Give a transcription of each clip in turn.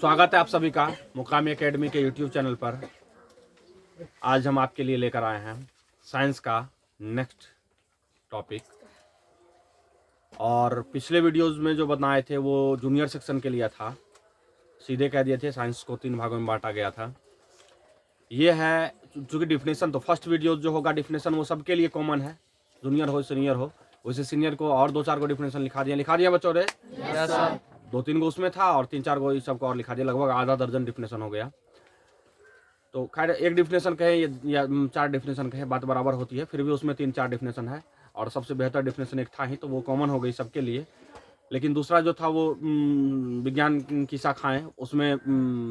स्वागत है आप सभी का मुकामी एकेडमी के यूट्यूब चैनल पर। आज हम आपके लिए लेकर आए हैं साइंस का नेक्स्ट टॉपिक। और पिछले वीडियोस में जो बनाए थे वो जूनियर सेक्शन के लिए था, सीधे कह दिए थे साइंस को 3 भागों में बांटा गया था। ये है चूँकि डिफिनेशन, तो फर्स्ट वीडियो जो होगा डिफिनेशन वो सबके लिए कॉमन है, जूनियर हो सीनियर हो। वैसे सीनियर को और 2-4 को डिफिनेशन लिखा दिया बच्चों रे। Yes sir. 2-3 को उसमें था और 3-4 को इस सबको और लिखा दिया, लगभग आधा दर्जन डिफिनेशन हो गया। तो खैर एक डिफिनेशन कहे या 4 डिफिनेशन कहे बात बराबर होती है, फिर भी उसमें 3-4 डिफिनेशन है और सबसे बेहतर डिफिनेशन एक था ही, तो वो कॉमन हो गई सबके लिए। लेकिन दूसरा जो था वो विज्ञान की शाखाएं, उसमें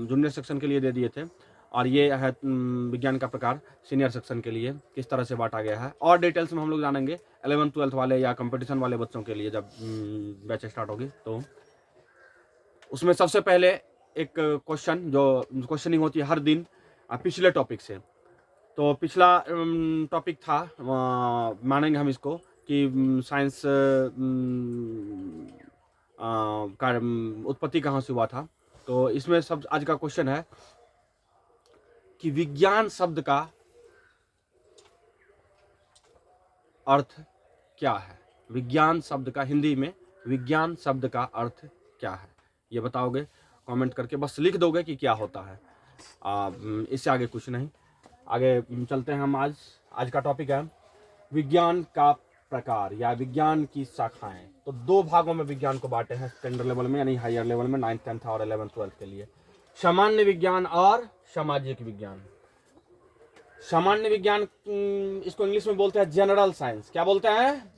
जूनियर सेक्शन के लिए दे दिए थे, और ये है विज्ञान का प्रकार सीनियर सेक्शन के लिए किस तरह से बांटा गया है। और डिटेल्स में हम लोग जानेंगे 11th-12th वाले या कंपटीशन वाले बच्चों के लिए जब बैच स्टार्ट होगी। तो उसमें सबसे पहले एक क्वेश्चन जो क्वेश्चनिंग होती है हर दिन पिछले टॉपिक से। तो पिछला टॉपिक था, मानेंगे हम इसको कि साइंस का उत्पत्ति कहाँ से हुआ था। तो इसमें सब आज का क्वेश्चन है कि विज्ञान शब्द का अर्थ क्या है। विज्ञान शब्द का, हिंदी में विज्ञान शब्द का अर्थ क्या है, ये बताओगे कमेंट करके, बस लिख दोगे कि क्या होता है। इससे आगे कुछ नहीं। आगे चलते हैं हम। आज का टॉपिक है विज्ञान का प्रकार या विज्ञान की शाखाएं। तो 2 भागों में विज्ञान को बांटे हैं स्टैंडर्ड लेवल में, यानी हायर लेवल में 9th 10th और 11th-12th के लिए। सामान्य विज्ञान और सामाजिक विज्ञान। सामान्य विज्ञान इसको इंग्लिश में बोलते हैं जनरल साइंस। क्या बोलते हैं?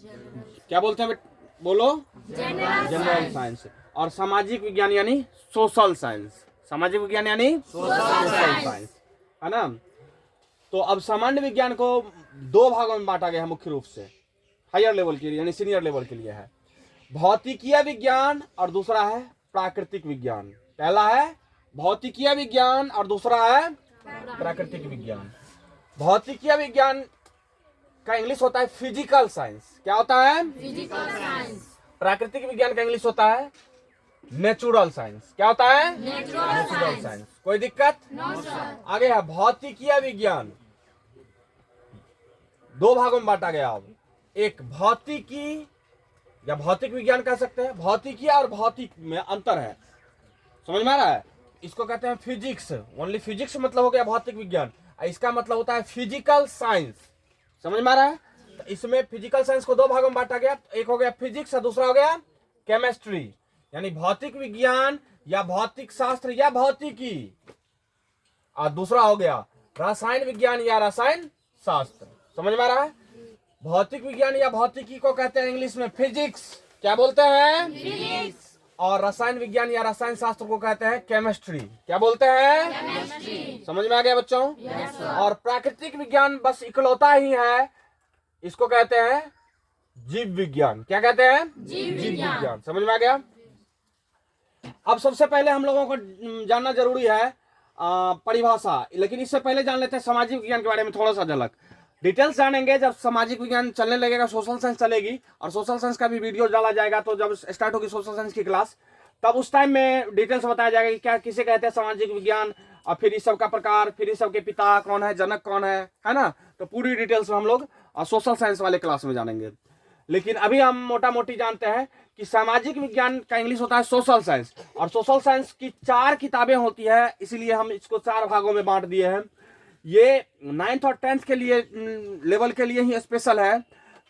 क्या बोलते हैं बोलो? General science. और सामाजिक विज्ञान यानी सोशल साइंस। सामाजिक विज्ञान यानी सोशल साइंस, है ना। तो अब सामान्य विज्ञान को 2 भागों में बांटा गया है मुख्य रूप से, हायर लेवल के लिए यानी सीनियर लेवल के लिए है। भौतिकीय विज्ञान और दूसरा है प्राकृतिक विज्ञान। पहला है भौतिकीय विज्ञान और दूसरा है प्राकृतिक विज्ञान। भौतिकीय विज्ञान का इंग्लिश होता है फिजिकल साइंस। क्या होता है? Physical science. प्राकृतिक विज्ञान का इंग्लिश होता है नेचुरल साइंस। क्या होता है? Natural science. कोई दिक्कत? No sir. आगे है भौतिकीय विज्ञान। 2 भागों में बांटा गया। अब एक भौतिकी या भौतिक विज्ञान कह सकते हैं। भौतिकीय और भौतिक में अंतर है, समझ में आ रहा है? इसको कहते हैं फिजिक्स। ओनली फिजिक्स मतलब हो गया भौतिक विज्ञान, इसका मतलब होता है फिजिकल साइंस। समझ में आ रहा है? तो इसमें फिजिकल साइंस को 2 भागों में बांटा गया। एक हो गया फिजिक्स और दूसरा हो गया केमिस्ट्री, यानी भौतिक विज्ञान या भौतिक शास्त्र या भौतिकी, और दूसरा हो गया रसायन विज्ञान या रसायन शास्त्र। समझ में आ रहा है? भौतिक विज्ञान या भौतिकी को कहते हैं इंग्लिश में फिजिक्स। क्या बोलते हैं? फिजिक्स। और रसायन विज्ञान या रसायन शास्त्र को कहते हैं केमिस्ट्री। क्या बोलते हैं? केमिस्ट्री। समझ में आ गया बच्चों? Yes sir. और प्राकृतिक विज्ञान बस इकलौता ही है, इसको कहते हैं जीव विज्ञान। क्या कहते हैं? जीव विज्ञान। समझ में आ गया? अब सबसे पहले हम लोगों को जानना जरूरी है परिभाषा, लेकिन इससे पहले जान लेते हैं सामाजिक विज्ञान के बारे में थोड़ा सा झलक। डिटेल्स जानेंगे जब सामाजिक विज्ञान चलने लगेगा, सोशल साइंस चलेगी, और सोशल साइंस का भी वीडियो डाला जाएगा। तो जब स्टार्ट होगी सोशल साइंस की क्लास, तब उस टाइम में डिटेल्स बताया जाएगा कि क्या किसे कहते हैं सामाजिक विज्ञान, और फिर इस सब का प्रकार, फिर इस सब के पिता कौन है, जनक कौन है ना। तो पूरी डिटेल्स में हम लोग सोशल साइंस वाले क्लास में जानेंगे। लेकिन अभी हम मोटा मोटी जानते हैं कि सामाजिक विज्ञान का इंग्लिश होता है सोशल साइंस, और सोशल साइंस की 4 किताबें होती है, इसीलिए हम इसको 4 भागों में बांट दिए हैं। ये 9th और 10th के लिए लेवल के लिए ही स्पेशल है,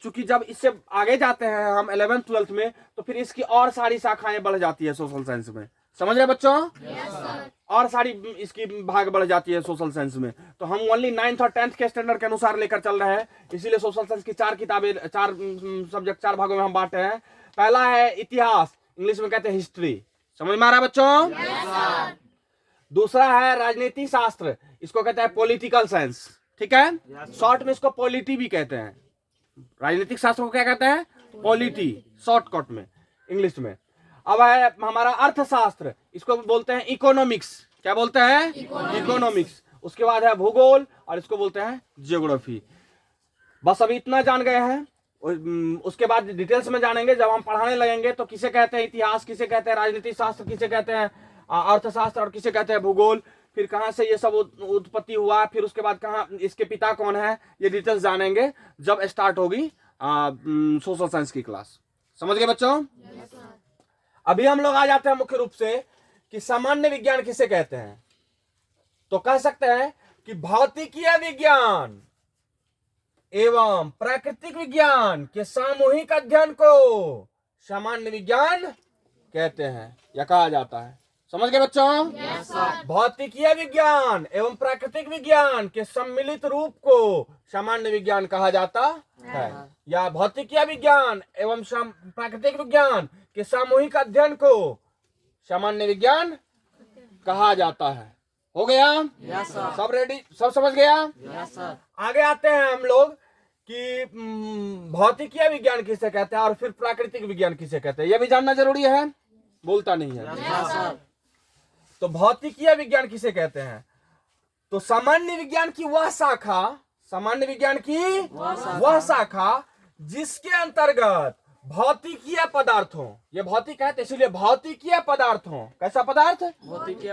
क्योंकि जब इससे आगे जाते हैं हम 11th-12th में, तो फिर इसकी और सारी शाखाएं बढ़ जाती है सोशल साइंस में। समझ रहे बच्चों? Yes sir. और सारी इसकी भाग बढ़ जाती है सोशल साइंस में। तो हम ओनली 9th और 10th के स्टैंडर्ड के अनुसार लेकर चल रहे हैं, इसीलिए सोशल साइंस की 4 किताबें, 4 सब्जेक्ट 4 भागों में हम बांटे हैं। पहला है इतिहास, इंग्लिश में कहते हैं हिस्ट्री। समझ में आ रहा है बच्चों? Yes sir. दूसरा है राजनीति शास्त्र, इसको कहते हैं पॉलिटिकल साइंस। ठीक है, शॉर्ट में इसको पॉलिटी भी कहते हैं। राजनीतिक शास्त्र को क्या कहते हैं? पॉलिटी, शॉर्टकट में इंग्लिश में। अब है हमारा अर्थशास्त्र, इसको बोलते हैं इकोनॉमिक्स। क्या बोलते हैं? इकोनॉमिक्स। उसके बाद है भूगोल, और इसको बोलते हैं जियोग्राफी। बस अभी इतना जान गए हैं। उसके बाद डिटेल्स में जानेंगे जब हम पढ़ाने लगेंगे। तो किसे कहते हैं इतिहास, किसे कहते हैं राजनीति शास्त्र, किसे कहते हैं अर्थशास्त्र और किसे कहते हैं भूगोल, फिर कहाँ से ये सब उत्पत्ति हुआ, फिर उसके बाद कहाँ इसके पिता कौन है, ये डिटेल्स जानेंगे जब स्टार्ट होगी सोशल साइंस की क्लास। समझ गए बच्चों? अभी हम लोग आ जाते हैं मुख्य रूप से कि सामान्य विज्ञान किसे कहते हैं। तो कह सकते हैं कि भौतिकीय विज्ञान एवं प्राकृतिक विज्ञान के सामूहिक अध्ययन को सामान्य विज्ञान कहते हैं या कहा जाता है। समझ गए बच्चों? भौतिकीय विज्ञान एवं प्राकृतिक विज्ञान के सम्मिलित रूप को सामान्य विज्ञान कहा जाता है, या भौतिकीय विज्ञान एवं प्राकृतिक विज्ञान के सामूहिक अध्ययन को सामान्य विज्ञान कहा जाता है। हो गया? सब रेडी? सब समझ गया? आगे आते हैं हम लोग कि भौतिकीय विज्ञान किसे कहते हैं और फिर प्राकृतिक विज्ञान किसे कहते हैं, यह भी जानना जरूरी है। बोलता नहीं है। तो भौतिकीय विज्ञान किसे कहते हैं? तो सामान्य विज्ञान की वह शाखा, सामान्य विज्ञान की वह शाखा जिसके अंतर्गत भौतिकीय पदार्थों, ये भौतिक है तो इसलिए भौतिकीय पदार्थों, कैसा पदार्थ?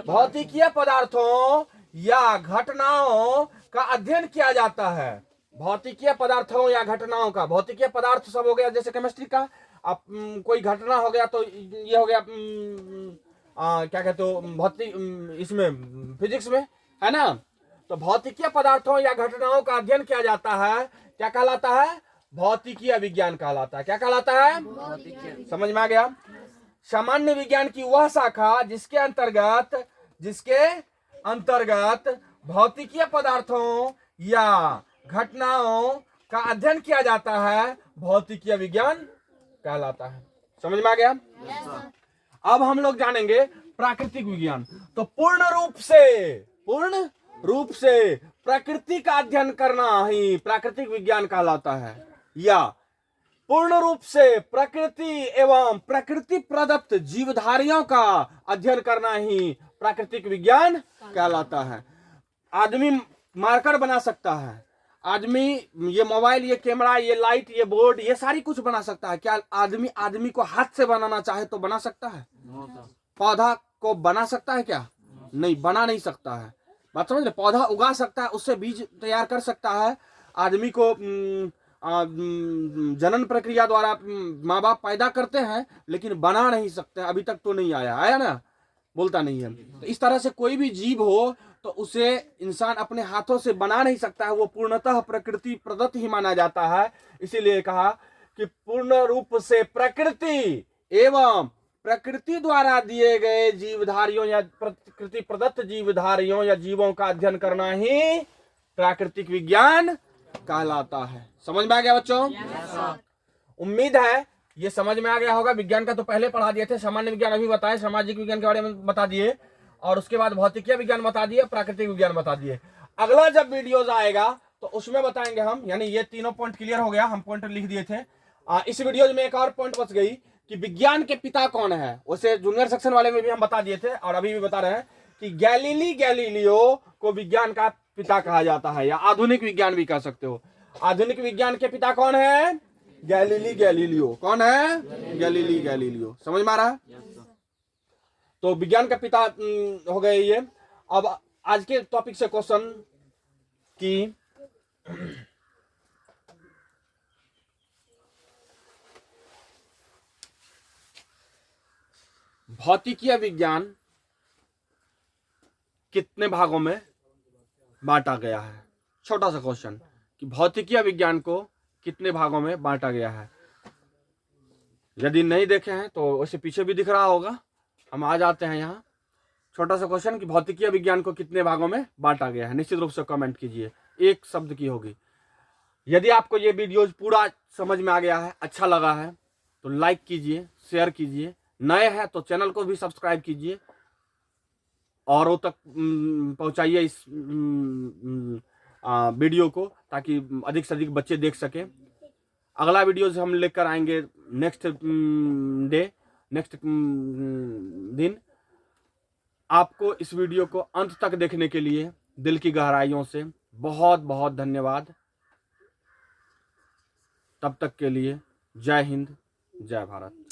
भौतिकीय पदार्थों या घटनाओं का अध्ययन किया जाता है। भौतिकीय पदार्थों या घटनाओं का, भौतिकीय पदार्थ सब हो गया जैसे केमिस्ट्री का, अब कोई घटना हो गया तो ये हो गया क्या कहते हो भौतिक, इसमें फिजिक्स में है ना। तो भौतिकीय पदार्थों या घटनाओं का अध्ययन किया जाता है, क्या कहलाता है? भौतिकीय विज्ञान कहलाता है। क्या कहलाता है? समझ में आ गया? सामान्य विज्ञान की वह शाखा जिसके अंतर्गत भौतिकीय पदार्थों या घटनाओं का अध्ययन किया जाता है, भौतिकीय विज्ञान कहलाता है। समझ में आ गया? अब हम लोग जानेंगे प्राकृतिक विज्ञान। तो पूर्ण रूप से प्रकृति का अध्ययन करना ही प्राकृतिक विज्ञान कहलाता है, या पूर्ण रूप से प्रकृति एवं प्रकृति प्रदत्त जीवधारियों का अध्ययन करना ही प्राकृतिक विज्ञान कहलाता है। आदमी मार्कर बना सकता है, आदमी ये मोबाइल, ये कैमरा, ये लाइट, ये बोर्ड, ये सारी कुछ बना सकता है। क्या आदमी को हाथ से बनाना चाहे तो बना सकता है? पौधा को बना सकता है क्या? नहीं, बना नहीं सकता है। बात समझ ले? पौधा उगा सकता है, उससे बीज तैयार कर सकता है। आदमी को जनन प्रक्रिया द्वारा माँ बाप पैदा करते हैं, लेकिन बना नहीं सकते। अभी तक तो नहीं आया ना, बोलता नहीं है। तो इस तरह से कोई भी जीव हो तो उसे इंसान अपने हाथों से बना नहीं सकता है, वो पूर्णतः प्रकृति प्रदत्त ही माना जाता है। इसीलिए कहा कि पूर्ण रूप से प्रकृति एवं प्रकृति द्वारा दिए गए जीवधारियों या प्रकृति प्रदत्त जीवधारियों या जीवों का अध्ययन करना ही प्राकृतिक विज्ञान कहलाता है। समझ में आ गया बच्चों? उम्मीद है ये समझ में आ गया होगा। विज्ञान का तो पहले पढ़ा दिए थे, सामान्य विज्ञान अभी बताए, सामाजिक विज्ञान के बारे में बता दिए, और उसके बाद भौतिकीय विज्ञान बता दिए, प्राकृतिक विज्ञान बता दिए। अगला जब वीडियोज आएगा तो उसमें बताएंगे हम, यानी ये तीनों पॉइंट क्लियर हो गया, हम पॉइंट लिख दिए थे। इस वीडियो में एक और पॉइंट बच गई कि विज्ञान के पिता कौन है। वैसे जूनियर सेक्शन वाले में भी हम बता दिए थे और अभी भी बता रहे हैं कि गैलीलियो को विज्ञान का पिता कहा जाता है, या आधुनिक विज्ञान भी कह सकते हो। आधुनिक विज्ञान के पिता कौन है? गैलीलियो। कौन है? गैलीलियो। समझ में आ रहा है? तो विज्ञान का पिता हो गए ये। अब आज के टॉपिक से क्वेश्चन की भौतिकीय विज्ञान कितने भागों में बांटा गया है? छोटा सा क्वेश्चन कि भौतिकीय विज्ञान को कितने भागों में बांटा गया है। यदि नहीं देखे हैं तो वैसे पीछे भी दिख रहा होगा। हम आ जाते हैं यहाँ। छोटा सा क्वेश्चन कि भौतिकीय विज्ञान को कितने भागों में बांटा गया है, निश्चित रूप से कमेंट कीजिए, एक शब्द की होगी। यदि आपको ये वीडियोज पूरा समझ में आ गया है, अच्छा लगा है, तो लाइक कीजिए, शेयर कीजिए। नए हैं तो चैनल को भी सब्सक्राइब कीजिए, औरों तक पहुंचाइए इस वीडियो को, ताकि अधिक से अधिक बच्चे देख सकें। अगला वीडियोज हम लेकर आएंगे नेक्स्ट दिन। आपको इस वीडियो को अंत तक देखने के लिए दिल की गहराइयों से बहुत बहुत धन्यवाद। तब तक के लिए जय हिंद, जय भारत।